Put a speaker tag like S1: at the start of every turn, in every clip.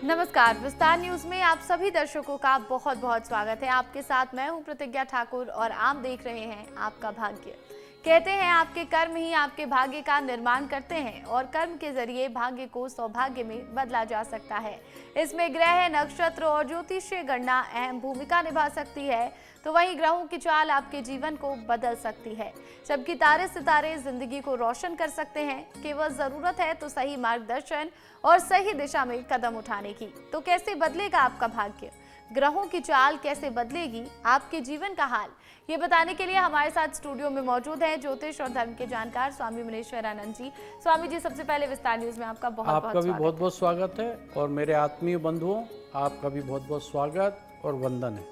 S1: नमस्कार, विस्तार न्यूज में आप सभी दर्शकों का बहुत बहुत स्वागत है। आपके साथ मैं हूं प्रतिज्ञा ठाकुर और आप देख रहे हैं आपका भाग्य। कहते हैं आपके कर्म ही आपके भाग्य का निर्माण करते हैं और कर्म के जरिए भाग्य को सौभाग्य में बदला जा सकता है। इसमें ग्रह, नक्षत्र और ज्योतिषीय गणना अहम भूमिका निभा सकती है, तो वहीं ग्रहों की चाल आपके जीवन को बदल सकती है, जबकि तारे सितारे जिंदगी को रोशन कर सकते हैं। केवल जरूरत है तो सही मार्गदर्शन और सही दिशा में कदम उठाने की। तो कैसे बदलेगा आपका भाग्य, ग्रहों की चाल कैसे बदलेगी आपके जीवन का हाल, ये बताने के लिए हमारे साथ स्टूडियो में मौजूद हैं ज्योतिष और धर्म के जानकार स्वामी मुनीश्वरानंद जी। स्वामी जी, सबसे पहले विस्तार न्यूज में आपका बहुत
S2: बहुत स्वागत है और मेरे आत्मीय बंधुओं, आपका भी बहुत बहुत स्वागत और वंदन है।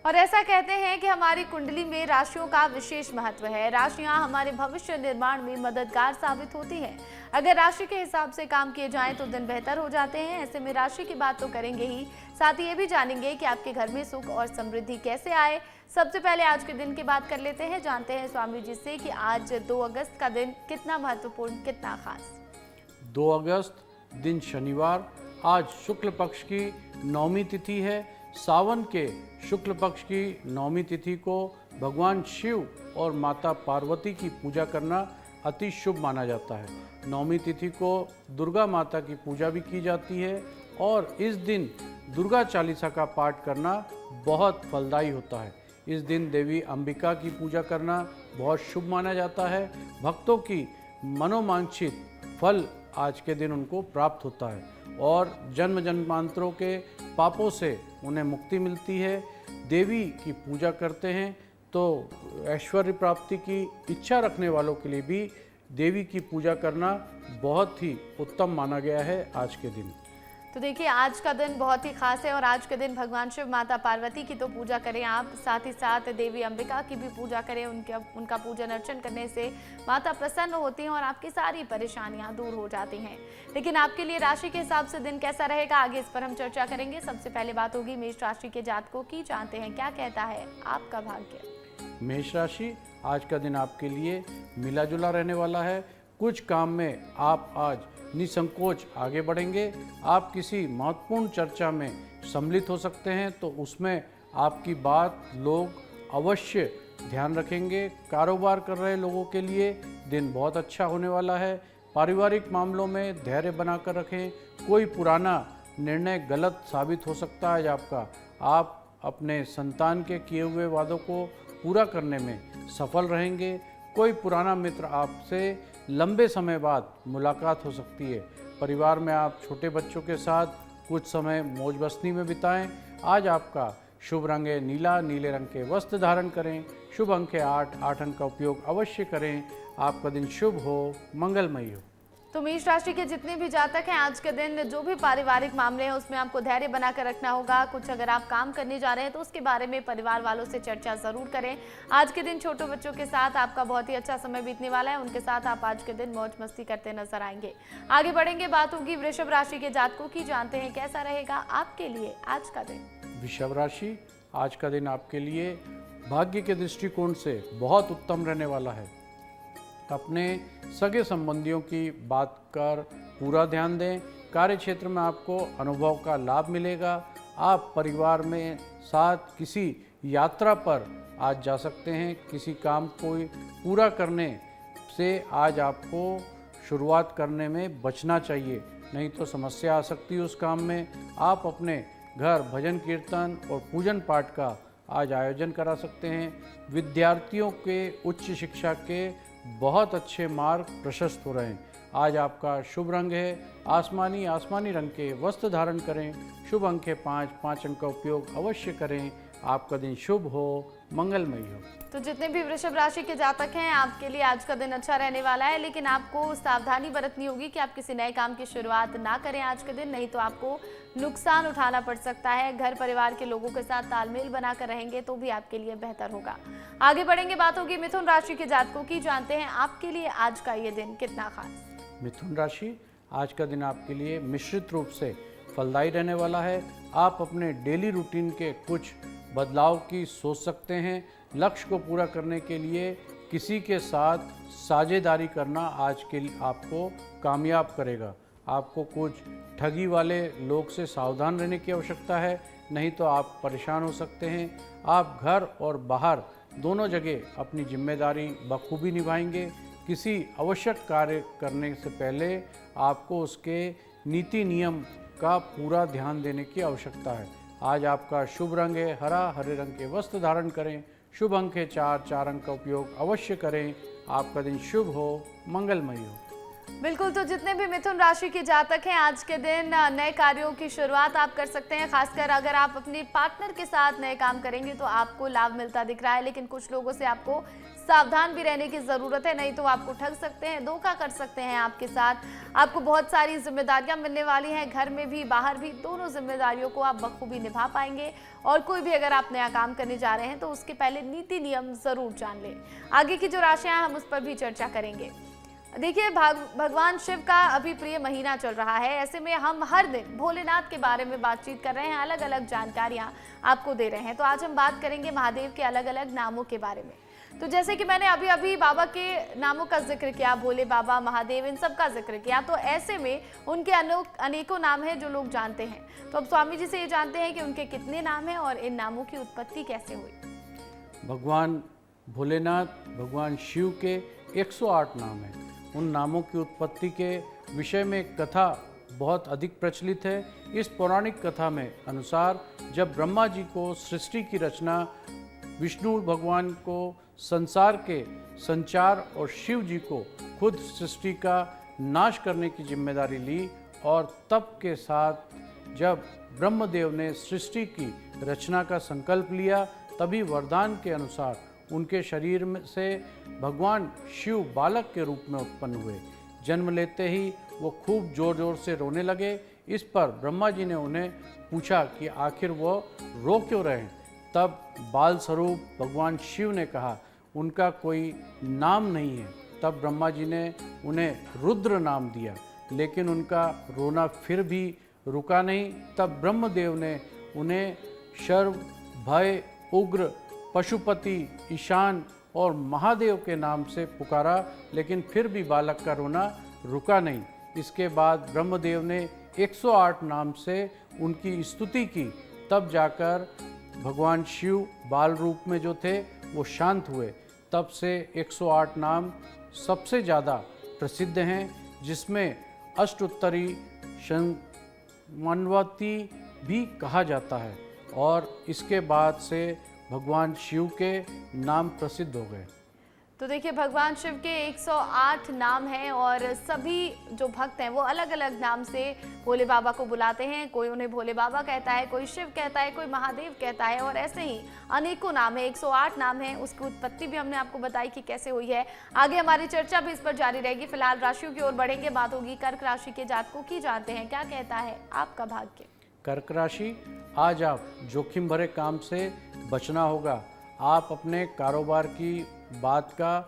S1: और ऐसा कहते हैं कि हमारी कुंडली में राशियों का विशेष महत्व है। राशियां हमारे भविष्य निर्माण में मददगार साबित होती हैं। अगर राशि के हिसाब से काम किए जाएं तो दिन बेहतर हो जाते हैं। ऐसे में राशि की बात तो करेंगे ही, साथ ही ये भी जानेंगे कि आपके घर में सुख और समृद्धि कैसे आए। सबसे पहले आज के दिन की बात कर लेते हैं। जानते हैं स्वामी जी से कि आज 2 अगस्त का दिन कितना महत्वपूर्ण, कितना खास।
S2: 2 अगस्त दिन शनिवार, आज शुक्ल पक्ष की नौमी तिथि है। सावन के शुक्ल पक्ष की नौमी तिथि को भगवान शिव और माता पार्वती की पूजा करना अति शुभ माना जाता है। नौमी तिथि को दुर्गा माता की पूजा भी की जाती है और इस दिन दुर्गा चालीसा का पाठ करना बहुत फलदायी होता है। इस दिन देवी अंबिका की पूजा करना बहुत शुभ माना जाता है। भक्तों की मनोवांछित फल आज के दिन उनको प्राप्त होता है और जन्म जन्मांतरों के पापों से उन्हें मुक्ति मिलती है। देवी की पूजा करते हैं तो ऐश्वर्य प्राप्ति की इच्छा रखने वालों के लिए भी देवी की पूजा करना बहुत ही उत्तम माना गया है आज के दिन।
S1: तो देखिए, आज का दिन बहुत ही खास है और आज के दिन भगवान शिव, माता पार्वती की तो पूजा करें आप, साथ ही साथ देवी अंबिका की भी पूजा करें। उनका पूजन अर्चन करने से माता प्रसन्न होती हैं और आपकी सारी परेशानियां दूर हो जाती हैं। लेकिन आपके लिए राशि के हिसाब से दिन कैसा रहेगा, आगे इस पर हम चर्चा करेंगे। सबसे पहले बात होगी मेष राशि के जातकों की। जानते हैं क्या कहता है आपका भाग्य।
S2: मेष राशि, आज का दिन आपके लिए मिला जुला रहने वाला है। कुछ काम में आप आज निसंकोच आगे बढ़ेंगे। आप किसी महत्वपूर्ण चर्चा में सम्मिलित हो सकते हैं तो उसमें आपकी बात लोग अवश्य ध्यान रखेंगे। कारोबार कर रहे लोगों के लिए दिन बहुत अच्छा होने वाला है। पारिवारिक मामलों में धैर्य बनाकर रखें। कोई पुराना निर्णय गलत साबित हो सकता है आपका। आप अपने संतान के किए हुए वादों को पूरा करने में सफल रहेंगे। कोई पुराना मित्र आपसे लंबे समय बाद मुलाकात हो सकती है। परिवार में आप छोटे बच्चों के साथ कुछ समय मौज मस्ती में बिताएं। आज आपका शुभ रंग है नीला, नीले रंग के वस्त्र धारण करें। शुभ अंक है 8 अंक का उपयोग अवश्य करें। आपका दिन शुभ हो, मंगलमय हो।
S1: तो मेष राशि के जितने भी जातक हैं, आज के दिन जो भी पारिवारिक मामले हैं उसमें आपको धैर्य बनाकर रखना होगा। कुछ अगर आप काम करने जा रहे हैं तो उसके बारे में परिवार वालों से चर्चा जरूर करें। आज के दिन छोटे बच्चों के साथ आपका बहुत ही अच्छा समय बीतने वाला है। उनके साथ आप आज के दिन मौज मस्ती करते नजर आएंगे। आगे बढ़ेंगे, बात होगी वृषभ राशि के जातकों की। जानते हैं कैसा रहेगा आपके लिए आज का दिन।
S2: वृषभ राशि, आज का दिन आपके लिए भाग्य के दृष्टिकोण से बहुत उत्तम रहने वाला है। अपने सगे संबंधियों की बात कर पूरा ध्यान दें। कार्य क्षेत्र में आपको अनुभव का लाभ मिलेगा। आप परिवार में साथ किसी यात्रा पर आज जा सकते हैं। किसी काम को पूरा करने से आज आपको शुरुआत करने में बचना चाहिए, नहीं तो समस्या आ सकती है उस काम में। आप अपने घर भजन कीर्तन और पूजन पाठ का आज आयोजन करा सकते हैं। विद्यार्थियों के उच्च शिक्षा के बहुत अच्छे मार्ग प्रशस्त हो रहे हैं। आज आपका शुभ रंग है आसमानी रंग के वस्त्र धारण करें। शुभ अंक है 5 अंक का उपयोग अवश्य करें। आपका दिन शुभ हो, मंगलमय हो।
S1: तो जितने भी वृषभ राशि के जातक हैं, आपके लिए आज का दिन अच्छा रहने वाला है, लेकिन आपको सावधानी बरतनी होगी कि आप किसी नए काम की शुरुआत ना करें आज के दिन, नहीं तो आपको नुकसान उठाना पड़ सकता है। घर परिवार के लोगों के साथ तालमेल बनाकर रहेंगे तो भी आपके लिए बेहतर होगा। आगे बढ़ेंगे, बात होगी मिथुन राशि के जातकों की। जानते हैं आपके लिए आज का ये दिन कितना खास।
S2: मिथुन राशि, आज का दिन आपके लिए मिश्रित रूप से फलदायी रहने वाला है। आप अपने डेली रूटीन के कुछ बदलाव की सोच सकते हैं। लक्ष्य को पूरा करने के लिए किसी के साथ साझेदारी करना आज के लिए आपको कामयाब करेगा। आपको कुछ ठगी वाले लोग से सावधान रहने की आवश्यकता है, नहीं तो आप परेशान हो सकते हैं। आप घर और बाहर दोनों जगह अपनी जिम्मेदारी बखूबी निभाएंगे। किसी आवश्यक कार्य करने से पहले आपको उसके नीति नियम का पूरा ध्यान देने की आवश्यकता है। आज आपका शुभ रंग है हरा, हरे रंग के वस्त्र धारण करें। शुभ अंक है 4, 4 अंक का उपयोग अवश्य करें। आपका दिन शुभ हो, मंगलमय हो।
S1: बिल्कुल, तो जितने भी मिथुन राशि के जातक हैं आज के दिन नए कार्यों की शुरुआत आप कर सकते हैं। खासकर अगर आप अपने पार्टनर के साथ नए काम करेंगे तो आपको लाभ मिलता दिख रहा है, लेकिन कुछ लोगों से आपको सावधान भी रहने की ज़रूरत है, नहीं तो आपको ठग सकते हैं, धोखा कर सकते हैं आपके साथ। आपको बहुत सारी जिम्मेदारियां मिलने वाली हैं, घर में भी बाहर भी, दोनों जिम्मेदारियों को आप बखूबी निभा पाएंगे। और कोई भी अगर आप नया काम करने जा रहे हैं तो उसके पहले नीति नियम ज़रूर जान लें। आगे की जो राशियाँ हैं हम उस पर भी चर्चा करेंगे। देखिए, भगवान शिव का अभी प्रिय महीना चल रहा है, ऐसे में हम हर दिन भोलेनाथ के बारे में बातचीत कर रहे हैं, अलग अलग जानकारियां आपको दे रहे हैं। तो आज हम बात करेंगे महादेव के अलग अलग नामों के बारे में। तो जैसे कि मैंने अभी अभी बाबा के नामों का जिक्र किया, भोले बाबा, महादेव, इन सब का जिक्र किया, तो ऐसे में उनके अनेकों नाम हैं जो लोग जानते हैं। तो अब स्वामी जी से ये जानते हैं कि उनके कितने नाम हैं और इन नामों की उत्पत्ति कैसे हुई।
S2: भगवान भोलेनाथ, भगवान शिव के 108 नाम हैं। उन नामों की उत्पत्ति के विषय में एक कथा बहुत अधिक प्रचलित है। इस पौराणिक कथा में अनुसार जब ब्रह्मा जी को सृष्टि की रचना, विष्णु भगवान को संसार के संचार और शिव जी को खुद सृष्टि का नाश करने की जिम्मेदारी ली, और तप के साथ जब ब्रह्मदेव ने सृष्टि की रचना का संकल्प लिया, तभी वरदान के अनुसार उनके शरीर में से भगवान शिव बालक के रूप में उत्पन्न हुए। जन्म लेते ही वो खूब जोर जोर से रोने लगे। इस पर ब्रह्मा जी ने उन्हें पूछा कि आखिर वो रो क्यों रहे हैं। तब बाल स्वरूप भगवान शिव ने कहा उनका कोई नाम नहीं है। तब ब्रह्मा जी ने उन्हें रुद्र नाम दिया, लेकिन उनका रोना फिर भी रुका नहीं। तब ब्रह्मदेव ने उन्हें शर्व, भय, उग्र, पशुपति, ईशान और महादेव के नाम से पुकारा, लेकिन फिर भी बालक का रोना रुका नहीं। इसके बाद ब्रह्मदेव ने 108 नाम से उनकी स्तुति की। तब जाकर भगवान शिव बाल रूप में जो थे वो शांत हुए। तब से 108 नाम सबसे ज़्यादा प्रसिद्ध हैं, जिसमें अष्टोत्तरी शंमनवती भी कहा जाता है, और इसके बाद से भगवान शिव के नाम प्रसिद्ध हो गए।
S1: तो देखिए, भगवान शिव के 108 नाम हैं और सभी जो भक्त हैं वो अलग अलग नाम से भोले बाबा को बुलाते हैं। कोई उन्हें भोले बाबा कहता है, कोई शिव कहता है, कोई महादेव कहता है, और ऐसे ही अनेकों नाम है। 108 नाम है। उसकी उत्पत्ति भी हमने आपको बताई कि कैसे हुई है। आगे हमारी चर्चा भी इस पर जारी रहेगी। फिलहाल राशियों की ओर बढ़ेंगे, बात होगी कर्क राशि के जातकों की। जानते हैं क्या कहता है आपका भाग्य।
S2: कर्क राशि, आज आप जोखिम भरे काम से बचना होगा। आप अपने कारोबार की बात का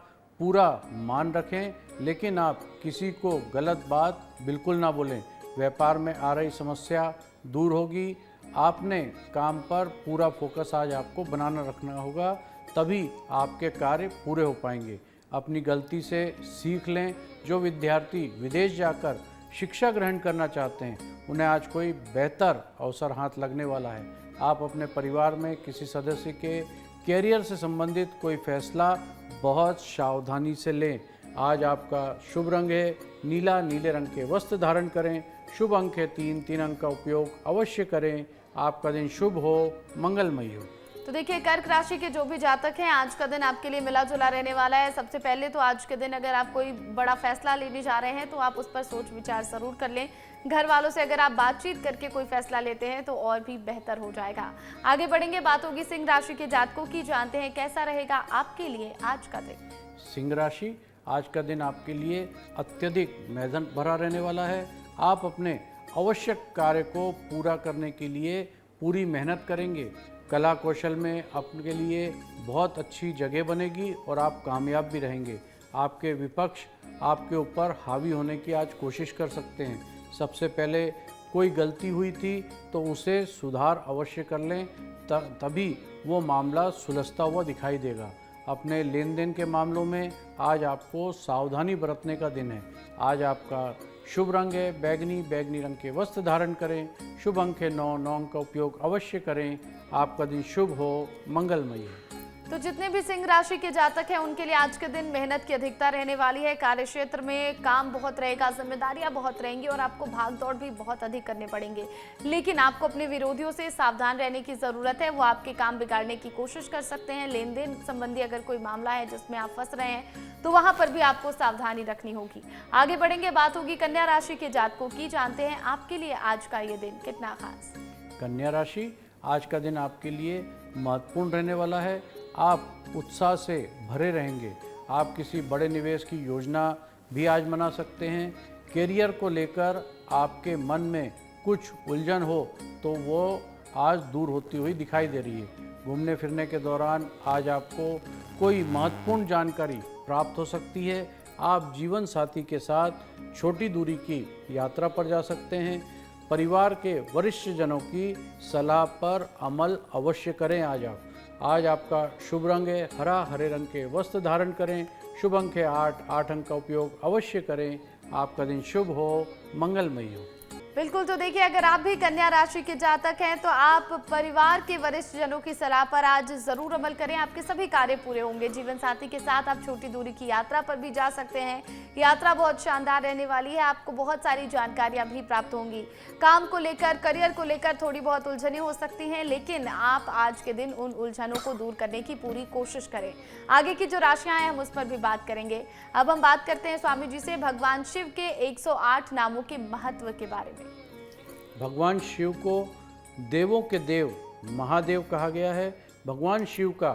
S2: पूरा मान रखें, लेकिन आप किसी को गलत बात बिल्कुल ना बोलें। व्यापार में आ रही समस्या दूर होगी। आपने काम पर पूरा फोकस आज आपको बनाना रखना होगा, तभी आपके कार्य पूरे हो पाएंगे। अपनी गलती से सीख लें। जो विद्यार्थी विदेश जाकर शिक्षा ग्रहण करना चाहते हैं, उन्हें आज कोई बेहतर अवसर हाथ लगने वाला है। आप अपने परिवार में किसी सदस्य के कैरियर से संबंधित कोई फैसला बहुत सावधानी से लें। आज आपका शुभ रंग है नीला, नीले रंग के वस्त्र धारण करें। शुभ अंक है 3, 3 अंक का उपयोग अवश्य करें। आपका दिन शुभ हो, मंगलमय हो।
S1: तो देखिए, कर्क राशि के जो भी जातक हैं, आज का दिन आपके लिए मिला जुला रहने वाला है। सबसे पहले तो आज के दिन अगर आप कोई बड़ा फैसला लेने जा रहे हैं तो आप उस पर सोच विचार जरूर कर लें। घर वालों से अगर आप बातचीत करके कोई फैसला लेते हैं तो और भी बेहतर हो जाएगा। आगे बढ़ेंगे, बात होगी सिंह राशि के जातकों की। जानते हैं कैसा रहेगा आपके लिए आज का दिन।
S2: सिंह राशि, आज का दिन आपके लिए अत्यधिक मेहनत भरा रहने वाला है। आप अपने आवश्यक कार्य को पूरा करने के लिए पूरी मेहनत करेंगे। कला कौशल में आपके लिए बहुत अच्छी जगह बनेगी और आप कामयाब भी रहेंगे। आपके विपक्ष आपके ऊपर हावी होने की आज कोशिश कर सकते हैं। सबसे पहले कोई गलती हुई थी तो उसे सुधार अवश्य कर लें, तभी वो मामला सुलझता हुआ दिखाई देगा। अपने लेन देन के मामलों में आज आपको सावधानी बरतने का दिन है। आज आपका शुभ रंग है बैगनी, बैगनी रंग के वस्त्र धारण करें। शुभ अंक है 9, 9 अंक का उपयोग अवश्य करें। आपका दिन शुभ हो, मंगलमय हो।
S1: तो जितने भी सिंह राशि के जातक हैं उनके लिए आज के दिन मेहनत की अधिकता रहने वाली है। कार्य क्षेत्र में काम बहुत रहेगा, जिम्मेदारियां बहुत रहेंगी और आपको भाग दौड़ भी बहुत अधिक करने पड़ेंगे। लेकिन आपको अपने विरोधियों से सावधान रहने की जरूरत है, वो आपके काम बिगाड़ने की कोशिश कर सकते हैं। लेन देन संबंधी अगर कोई मामला है जिसमें आप फंस रहे हैं तो वहां पर भी आपको सावधानी रखनी होगी। आगे बढ़ेंगे, बात होगी कन्या राशि के जातकों की। जानते हैं आपके लिए आज का ये दिन कितना खास।
S2: कन्या राशि, आज का दिन आपके लिए महत्वपूर्ण रहने वाला है। आप उत्साह से भरे रहेंगे। आप किसी बड़े निवेश की योजना भी आज बना सकते हैं। करियर को लेकर आपके मन में कुछ उलझन हो तो वो आज दूर होती हुई दिखाई दे रही है। घूमने फिरने के दौरान आज आपको कोई महत्वपूर्ण जानकारी प्राप्त हो सकती है। आप जीवन साथी के साथ छोटी दूरी की यात्रा पर जा सकते हैं। परिवार के वरिष्ठ जनों की सलाह पर अमल अवश्य करें। आज आपका शुभ रंग है हरा, हरे रंग के वस्त्र धारण करें। शुभ अंक है 8, 8 अंक का उपयोग अवश्य करें। आपका दिन शुभ हो, मंगलमय हो।
S1: बिल्कुल, तो देखिए अगर आप भी कन्या राशि के जातक हैं तो आप परिवार के वरिष्ठ जनों की सलाह पर आज जरूर अमल करें। आपके सभी कार्य पूरे होंगे। जीवन साथी के साथ आप छोटी दूरी की यात्रा पर भी जा सकते हैं। यात्रा बहुत शानदार रहने वाली है। आपको बहुत सारी जानकारियां भी प्राप्त होंगी। काम को लेकर, करियर को लेकर थोड़ी बहुत उलझनें हो सकती हैं, लेकिन आप आज के दिन उन उलझनों को दूर करने की पूरी कोशिश करें। आगे की जो राशियां हैं हम उस पर भी बात करेंगे। अब हम बात करते हैं स्वामी जी से भगवान शिव के 108 नामों के महत्व के बारे में।
S2: भगवान शिव को देवों के देव महादेव कहा गया है। भगवान शिव का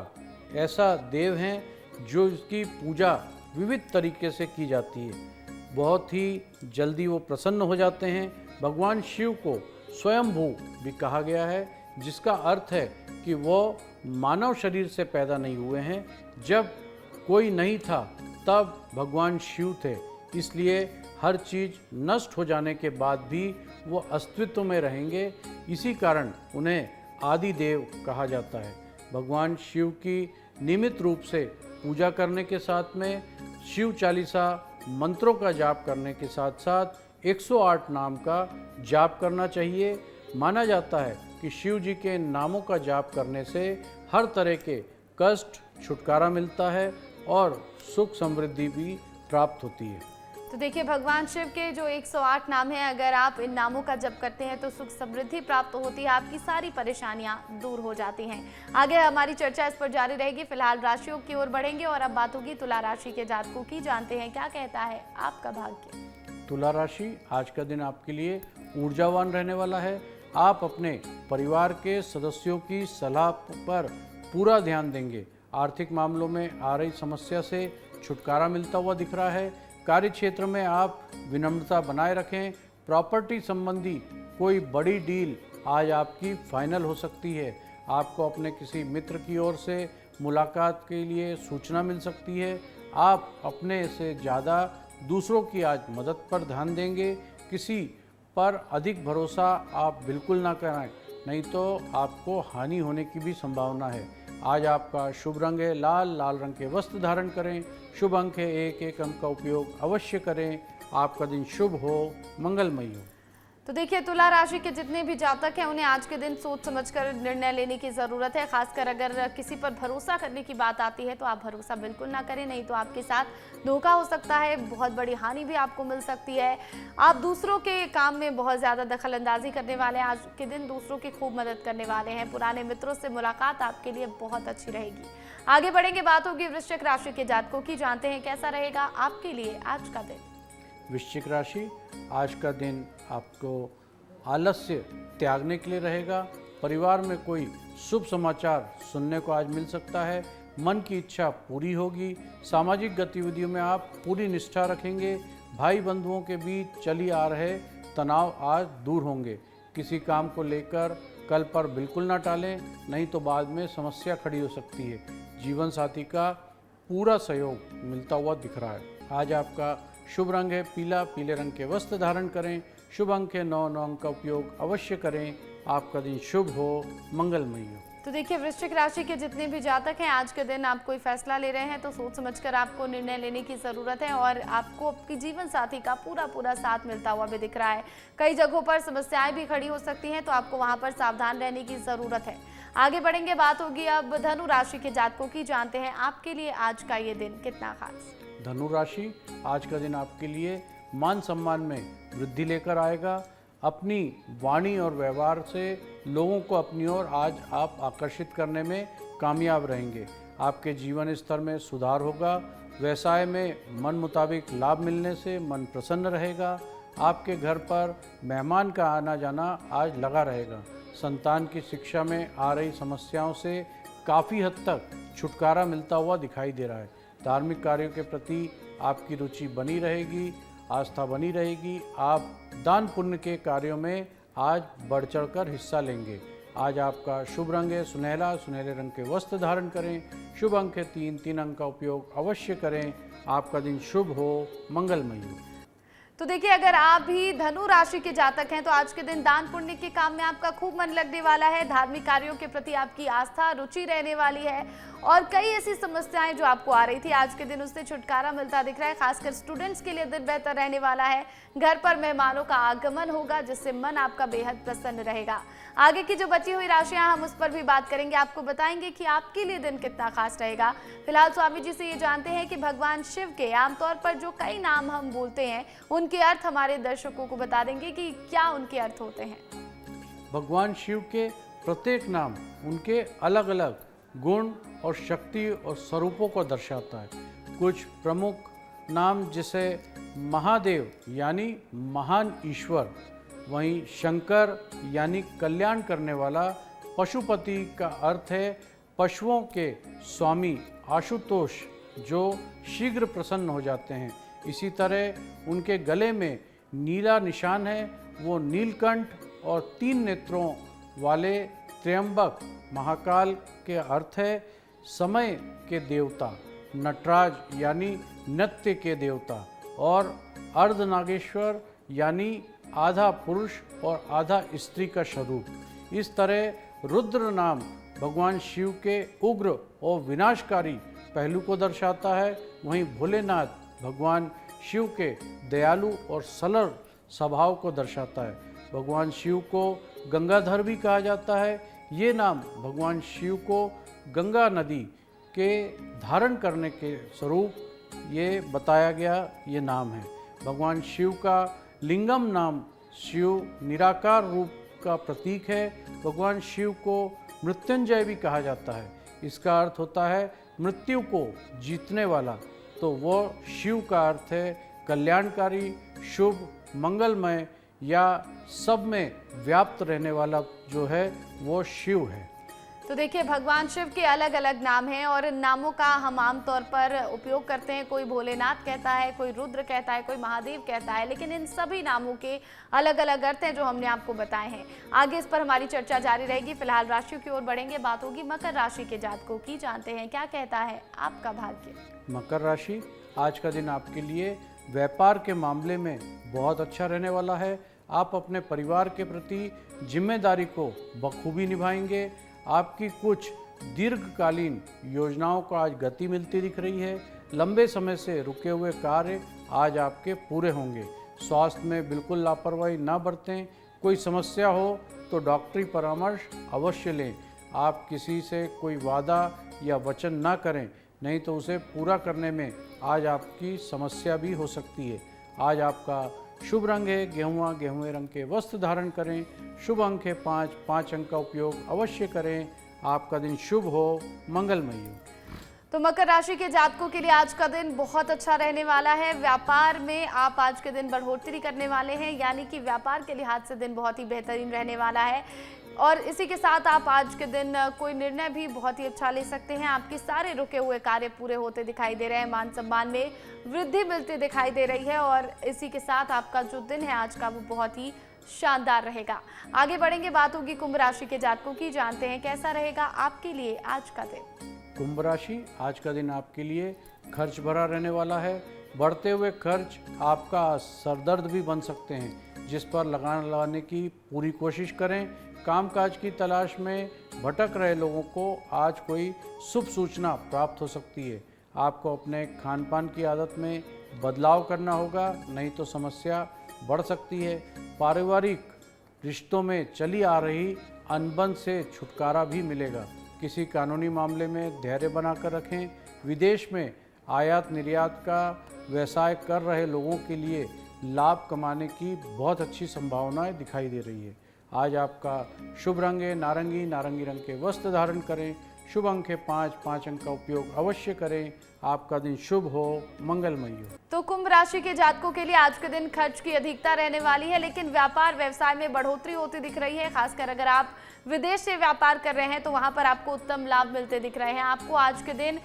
S2: ऐसा देव हैं जो इसकी पूजा विविध तरीके से की जाती है। बहुत ही जल्दी वो प्रसन्न हो जाते हैं। भगवान शिव को स्वयंभू भी कहा गया है, जिसका अर्थ है कि वो मानव शरीर से पैदा नहीं हुए हैं। जब कोई नहीं था तब भगवान शिव थे, इसलिए हर चीज़ नष्ट हो जाने के बाद भी वो अस्तित्व में रहेंगे। इसी कारण उन्हें आदि देव कहा जाता है। भगवान शिव की नियमित रूप से पूजा करने के साथ में शिव चालीसा मंत्रों का जाप करने के साथ साथ 108 नाम का जाप करना चाहिए। माना जाता है कि शिव जी के नामों का जाप करने से हर तरह के कष्ट छुटकारा मिलता है और सुख समृद्धि भी प्राप्त होती है।
S1: तो देखिए भगवान शिव के जो 108 नाम हैं, अगर आप इन नामों का जप करते हैं तो सुख समृद्धि प्राप्त होती है। आपकी सारी परेशानियां दूर हो जाती हैं। आगे हमारी चर्चा इस पर जारी रहेगी। फिलहाल राशियों की ओर बढ़ेंगे और अब बात होगी तुला राशि के जातकों की। जानते हैं क्या कहता है आपका भाग्य।
S2: तुला राशि, आज का दिन आपके लिए ऊर्जावान रहने वाला है। आप अपने परिवार के सदस्यों की सलाह पर पूरा ध्यान देंगे। आर्थिक मामलों में आ रही समस्या से छुटकारा मिलता हुआ दिख रहा है। कार्य क्षेत्र में आप विनम्रता बनाए रखें। प्रॉपर्टी संबंधी कोई बड़ी डील आज आपकी फाइनल हो सकती है। आपको अपने किसी मित्र की ओर से मुलाकात के लिए सूचना मिल सकती है। आप अपने से ज़्यादा दूसरों की आज मदद पर ध्यान देंगे। किसी पर अधिक भरोसा आप बिल्कुल ना करें, नहीं तो आपको हानि होने की भी संभावना है। आज आपका शुभ रंग है लाल, लाल रंग के वस्त्र धारण करें। शुभ अंक है 1, 1 अंक का उपयोग अवश्य करें। आपका दिन शुभ हो, मंगलमय हो।
S1: तो देखिए तुला राशि के जितने भी जातक हैं उन्हें आज के दिन सोच समझकर निर्णय लेने की ज़रूरत है। खासकर अगर किसी पर भरोसा करने की बात आती है तो आप भरोसा बिल्कुल ना करें, नहीं तो आपके साथ धोखा हो सकता है। बहुत बड़ी हानि भी आपको मिल सकती है। आप दूसरों के काम में बहुत ज़्यादा दखल अंदाजी करने वाले हैं। आज के दिन दूसरों की खूब मदद करने वाले हैं। पुराने मित्रों से मुलाकात आपके लिए बहुत अच्छी रहेगी। आगे बढ़ेंगे, बात होगी वृश्चिक राशि के जातकों की। जानते हैं कैसा रहेगा आपके लिए आज का दिन।
S2: वृश्चिक राशि, आज का दिन आपको आलस्य त्यागने के लिए रहेगा। परिवार में कोई शुभ समाचार सुनने को आज मिल सकता है। मन की इच्छा पूरी होगी। सामाजिक गतिविधियों में आप पूरी निष्ठा रखेंगे। भाई बंधुओं के बीच चली आ रहे तनाव आज दूर होंगे। किसी काम को लेकर कल पर बिल्कुल ना टालें, नहीं तो बाद में समस्या खड़ी हो सकती है। जीवन साथी का पूरा सहयोग मिलता हुआ दिख रहा है। आज आपका शुभ रंग है पीला, पीले रंग के वस्त्र धारण करें। शुभ अंक है 9, 9 अंक का उपयोग अवश्य करें। आपका दिन शुभ हो, मंगलमय हो।
S1: तो देखिए, वृश्चिक राशि के जितने भी जातक हैं, आज के दिन आप कोई फैसला ले रहे हैं तो सोच समझकर आपको निर्णय लेने की ज़रूरत है और आपको आपकी जीवन साथी का पूरा साथ मिलता हुआ भी दिख रहा है। कई जगहों पर समस्याएं भी खड़ी हो सकती हैं, तो आपको वहां पर सावधान रहने की ज़रूरत है। आगे बढ़ेंगे, बात होगी अब धनु राशि के जातकों की। जानते हैं आपके लिए आज का ये दिन कितना खास।
S2: धनु राशि, आज का दिन आपके लिए मान सम्मान में वृद्धि लेकर आएगा। अपनी वाणी और व्यवहार से लोगों को अपनी ओर आज आप आकर्षित करने में कामयाब रहेंगे। आपके जीवन स्तर में सुधार होगा। व्यवसाय में मन मुताबिक लाभ मिलने से मन प्रसन्न रहेगा। आपके घर पर मेहमान का आना जाना आज लगा रहेगा। संतान की शिक्षा में आ रही समस्याओं से काफ़ी हद तक छुटकारा मिलता हुआ दिखाई दे रहा है। धार्मिक कार्यों के प्रति आपकी रुचि बनी रहेगी, आस्था बनी रहेगी। आप दान पुण्य के कार्यों में आज बढ़ चढ़कर हिस्सा लेंगे। आज आपका शुभ रंग है सुनहला, सुनहले रंग के वस्त्र धारण करें। शुभ अंक है 3 अंक का उपयोग अवश्य करें। आपका दिन शुभ हो, मंगलमय हो।
S1: तो देखिए, अगर आप भी धनु राशि के जातक हैं तो आज के दिन दान पुण्य के काम में आपका खूब मन लगने वाला है। धार्मिक कार्यों के प्रति आपकी आस्था रुचि रहने वाली है और कई ऐसी समस्याएं जो आपको आ रही थी, आज के दिन उससे छुटकारा मिलता दिख रहा है। खासकर स्टूडेंट्स के लिए दिन बेहतर रहने वाला है। घर पर मेहमानों का आगमन होगा जिससे मन आपका बेहद प्रसन्न रहेगा। आगे की जो बची हुई राशियां, हम उस पर भी बात करेंगे। आपको बताएंगे कि आपके लिए दिन कितना खास रहेगा। फिलहाल स्वामी जी से ये जानते हैं कि भगवान शिव के आमतौर पर जो कई नाम हम बोलते हैं, उनके अर्थ हमारे दर्शकों को बता देंगे कि क्या उनके अर्थ होते हैं।
S2: भगवान शिव के प्रत्येक नाम उनके अलग अलग गुण और शक्ति और स्वरूपों को दर्शाता है। कुछ प्रमुख नाम जैसे महादेव यानी महान ईश्वर, वहीं शंकर यानी कल्याण करने वाला, पशुपति का अर्थ है पशुओं के स्वामी, आशुतोष जो शीघ्र प्रसन्न हो जाते हैं। इसी तरह उनके गले में नीला निशान है, वो नीलकंठ और 3 नेत्रों वाले त्र्यंबक। महाकाल के अर्थ है समय के देवता, नटराज यानी नृत्य के देवता और अर्धनागेश्वर यानी आधा पुरुष और आधा स्त्री का स्वरूप। इस तरह रुद्र नाम भगवान शिव के उग्र और विनाशकारी पहलू को दर्शाता है। वहीं भोलेनाथ भगवान शिव के दयालु और सरल स्वभाव को दर्शाता है। भगवान शिव को गंगाधर भी कहा जाता है। ये नाम भगवान शिव को गंगा नदी के धारण करने के स्वरूप ये बताया गया ये नाम है। भगवान शिव का लिंगम नाम शिव निराकार रूप का प्रतीक है। भगवान शिव को मृत्युंजय भी कहा जाता है। इसका अर्थ होता है मृत्यु को जीतने वाला। तो वो शिव का अर्थ है कल्याणकारी, शुभ, मंगलमय या सब में व्याप्त रहने वाला जो है वो शिव है।
S1: तो देखिए, भगवान शिव के अलग अलग नाम हैं और इन नामों का हम आमतौर पर उपयोग करते हैं। कोई भोलेनाथ कहता है, कोई रुद्र कहता है, कोई महादेव कहता है, लेकिन इन सभी नामों के अलग अलग अर्थ हैं जो हमने आपको बताए हैं। आगे इस पर हमारी चर्चा जारी रहेगी। फिलहाल राशियों की ओर बढ़ेंगे, बात होगी मकर राशि के जातकों की। जानते हैं क्या कहता है आपका भाग्य।
S2: मकर राशि, आज का दिन आपके लिए व्यापार के मामले में बहुत अच्छा रहने वाला है। आप अपने परिवार के प्रति जिम्मेदारी को बखूबी निभाएंगे। आपकी कुछ दीर्घकालीन योजनाओं को आज गति मिलती दिख रही है। लंबे समय से रुके हुए कार्य आज आपके पूरे होंगे। स्वास्थ्य में बिल्कुल लापरवाही ना बरतें। कोई समस्या हो तो डॉक्टरी परामर्श अवश्य लें। आप किसी से कोई वादा या वचन ना करें, नहीं तो उसे पूरा करने में आज आपकी समस्या भी हो सकती है। आज आपका शुभ रंग है गेहुआ रंग के वस्त्र धारण करें। शुभ अंक है 5 अंक का उपयोग अवश्य करें। आपका दिन शुभ हो, मंगलमय हो।
S1: तो मकर राशि के जातकों के लिए आज का दिन बहुत अच्छा रहने वाला है। व्यापार में आप आज के दिन बढ़ोतरी करने वाले हैं, यानी कि व्यापार के लिहाज से दिन बहुत ही बेहतरीन रहने वाला है। और इसी के साथ आप आज के दिन कोई निर्णय भी बहुत ही अच्छा ले सकते हैं। आपके सारे रुके हुए कार्य पूरे होते दिखाई दे रहे हैं। मान सम्मान में वृद्धि मिलती दिखाई दे रही है और इसी के साथ आपका जो दिन है आज का वो बहुत ही शानदार रहेगा। आगे बढ़ेंगे, बात होगी कुंभ राशि के जातकों की। जानते हैं कैसा रहेगा आपके लिए आज का दिन।
S2: कुंभ राशि, आज का दिन आपके लिए खर्च भरा रहने वाला है। बढ़ते हुए खर्च आपका सरदर्द भी बन सकते हैं, जिस पर लगाने की पूरी कोशिश करें। कामकाज की तलाश में भटक रहे लोगों को आज कोई शुभ सूचना प्राप्त हो सकती है। आपको अपने खान पान की आदत में बदलाव करना होगा, नहीं तो समस्या बढ़ सकती है। पारिवारिक रिश्तों में चली आ रही अनबन से छुटकारा भी मिलेगा। किसी कानूनी मामले में धैर्य बनाकर रखें। विदेश में आयात निर्यात का व्यवसाय कर रहे लोगों के लिए लाभ कमाने की बहुत अच्छी संभावनाएं दिखाई दे रही है। आज आपका शुभ रंग है नारंगी। नारंगी रंग के वस्त्र धारण करें। शुभ अंक है 5। 5 अंक का उपयोग अवश्य करें। आपका दिन शुभ हो, मंगलमय हो।
S1: तो कुंभ राशि के जातकों के लिए आज के दिन खर्च की अधिकता रहने वाली है, लेकिन व्यापार व्यवसाय में बढ़ोतरी होती दिख रही है। खासकर अगर आप विदेश से व्यापार कर रहे हैं तो वहां पर आपको उत्तम लाभ मिलते दिख रहे हैं। आपको आज के दिन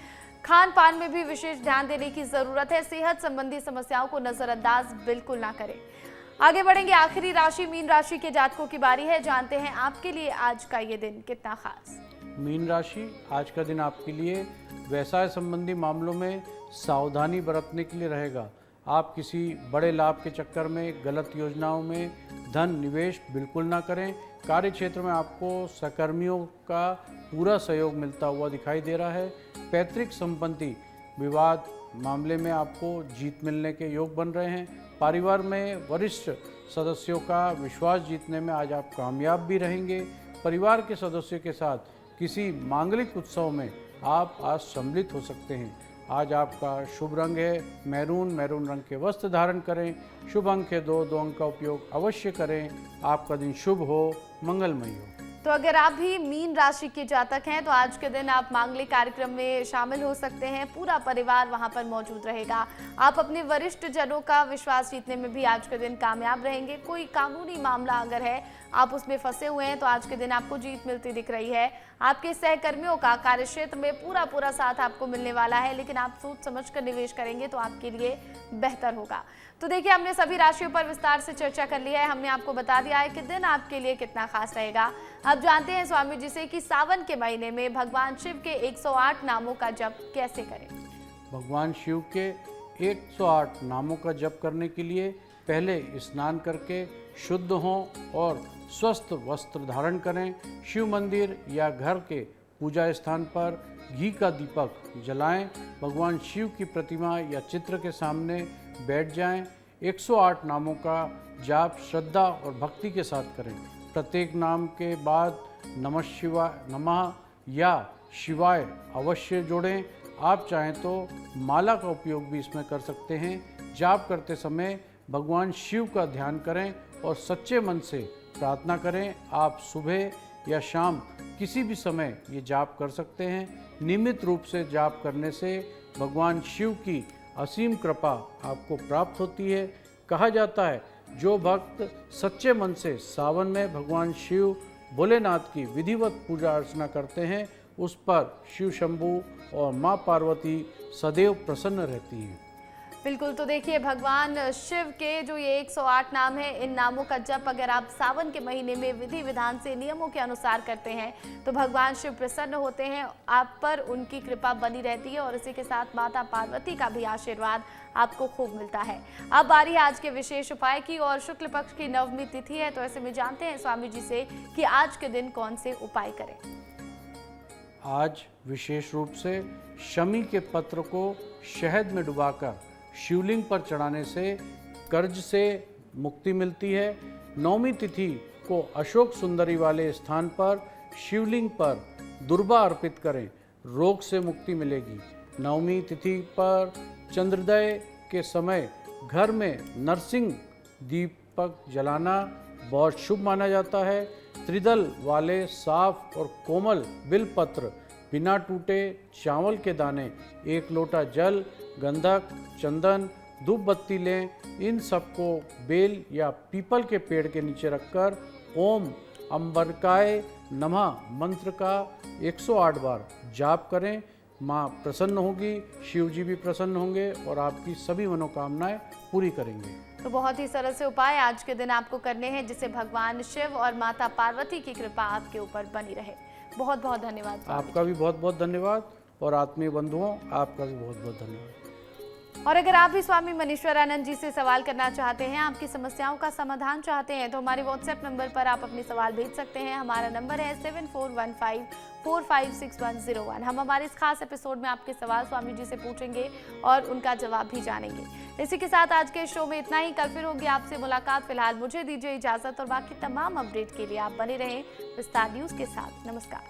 S1: खान पान में भी विशेष ध्यान देने की जरूरत है। सेहत संबंधी समस्याओं को नजरअंदाज बिल्कुल ना करें। आगे बढ़ेंगे, आखिरी राशि मीन राशि के जातकों की बारी है। जानते हैं आपके लिए आज का ये दिन कितना खास।
S2: मीन राशि, आज का दिन आपके लिए व्यवसाय संबंधी मामलों में सावधानी बरतने के लिए रहेगा। आप किसी बड़े लाभ के चक्कर में गलत योजनाओं में धन निवेश बिल्कुल ना करें। कार्य क्षेत्र में आपको सहकर्मियों का पूरा सहयोग मिलता हुआ दिखाई दे रहा है। पैतृक संपत्ति विवाद मामले में आपको जीत मिलने के योग बन रहे हैं। परिवार में वरिष्ठ सदस्यों का विश्वास जीतने में आज आप कामयाब भी रहेंगे। परिवार के सदस्यों के साथ किसी मांगलिक उत्सव में आप आज सम्मिलित हो सकते हैं। आज आपका शुभ रंग है मैरून। मैरून रंग के वस्त्र धारण करें। शुभ अंक है 2। 2 अंक का उपयोग अवश्य करें। आपका दिन शुभ हो, मंगलमय हो।
S1: तो अगर आप भी मीन राशि के जातक हैं तो आज के दिन आप मांगलिक कार्यक्रम में शामिल हो सकते हैं। पूरा परिवार वहां पर मौजूद रहेगा। आप अपने वरिष्ठ जनों का विश्वास जीतने में भी आज के दिन कामयाब रहेंगे। कोई कानूनी मामला अगर है, आप उसमें फंसे हुए हैं, तो आज के दिन आपको जीत मिलती दिख रही है। आपके सहकर्मियों का कार्यक्षेत्र में पूरा साथ आपको मिलने वाला है, लेकिन आप सोच समझ कर निवेश करेंगे तो आपके लिए बेहतर होगा। तो देखिए, हमने सभी राशियों पर विस्तार से चर्चा कर ली है। हमने आपको बता दिया है कि दिन आपके लिए कितना खास रहेगा। अब जानते हैं स्वामी जी से कि सावन के महीने में भगवान शिव के 108 नामों का जप कैसे करें।
S2: भगवान शिव के 108 नामों का जप करने के लिए पहले स्नान करके शुद्ध हों और स्वस्थ वस्त्र धारण करें। शिव मंदिर या घर के पूजा स्थान पर घी का दीपक जलाएं। भगवान शिव की प्रतिमा या चित्र के सामने बैठ जाएं। 108 नामों का जाप श्रद्धा और भक्ति के साथ करें। प्रत्येक नाम के बाद नमः शिवाय, नमः या शिवाय अवश्य जोड़ें। आप चाहें तो माला का उपयोग भी इसमें कर सकते हैं। जाप करते समय भगवान शिव का ध्यान करें और सच्चे मन से प्रार्थना करें। आप सुबह या शाम किसी भी समय ये जाप कर सकते हैं। नियमित रूप से जाप करने से भगवान शिव की असीम कृपा आपको प्राप्त होती है। कहा जाता है, जो भक्त सच्चे मन से सावन में भगवान शिव भोलेनाथ की विधिवत पूजा अर्चना करते हैं, उस पर शिव शंभू और माँ पार्वती सदैव प्रसन्न रहती हैं।
S1: बिल्कुल, तो देखिए, भगवान शिव के जो ये 108 नाम है, इन नामों का जप अगर आप सावन के महीने में विधि विधान से नियमों के अनुसार करते हैं तो भगवान शिव प्रसन्न होते हैं, आप पर उनकी कृपा बनी रहती है और इसी के साथ माता पार्वती का भी आशीर्वाद आपको खूब मिलता है। अब बारी है आज के विशेष उपाय की, और शुक्ल पक्ष की नवमी तिथि है, तो ऐसे में जानते हैं स्वामी जी से कि आज के दिन कौन से उपाय करें।
S2: आज विशेष रूप से शमी के पत्र को शहद में डुबाकर शिवलिंग पर चढ़ाने से कर्ज से मुक्ति मिलती है। नौमी तिथि को अशोक सुंदरी वाले स्थान पर शिवलिंग पर दुर्वा अर्पित करें, रोग से मुक्ति मिलेगी। नवमी तिथि पर चंद्रोदय के समय घर में नरसिंह दीपक जलाना बहुत शुभ माना जाता है। त्रिदल वाले साफ और कोमल बिलपत्र, बिना टूटे चावल के दाने, 1 लोटा जल, गंधक, चंदन, धूप बत्ती लें। इन सबको बेल या पीपल के पेड़ के नीचे रखकर ओम अंबरकाय नमः मंत्र का 108 बार जाप करें। माँ प्रसन्न होगी, शिव जी भी प्रसन्न होंगे और आपकी सभी मनोकामनाएं पूरी करेंगे।
S1: तो बहुत ही सरल से उपाय आज के दिन आपको करने हैं, जिससे भगवान शिव और माता पार्वती की कृपा आपके ऊपर बनी रहे। बहुत बहुत धन्यवाद।
S2: आपका भी बहुत बहुत धन्यवाद और आत्मीय बंधुओं आपका भी बहुत बहुत धन्यवाद।
S1: और अगर आप भी स्वामी मनीश्वरानंद जी से सवाल करना चाहते हैं, आपकी समस्याओं का समाधान चाहते हैं, तो हमारे व्हाट्सएप नंबर पर आप अपने सवाल भेज सकते हैं। हमारा नंबर है 7415456101। हम हमारे इस खास एपिसोड में आपके सवाल स्वामी जी से पूछेंगे और उनका जवाब भी जानेंगे। इसी के साथ आज के शो में इतना ही। कल फिर होगी आपसे मुलाकात। फिलहाल मुझे दीजिए इजाजत और बाकी तमाम अपडेट के लिए आप बने रहें विस्तार न्यूज के साथ। नमस्कार।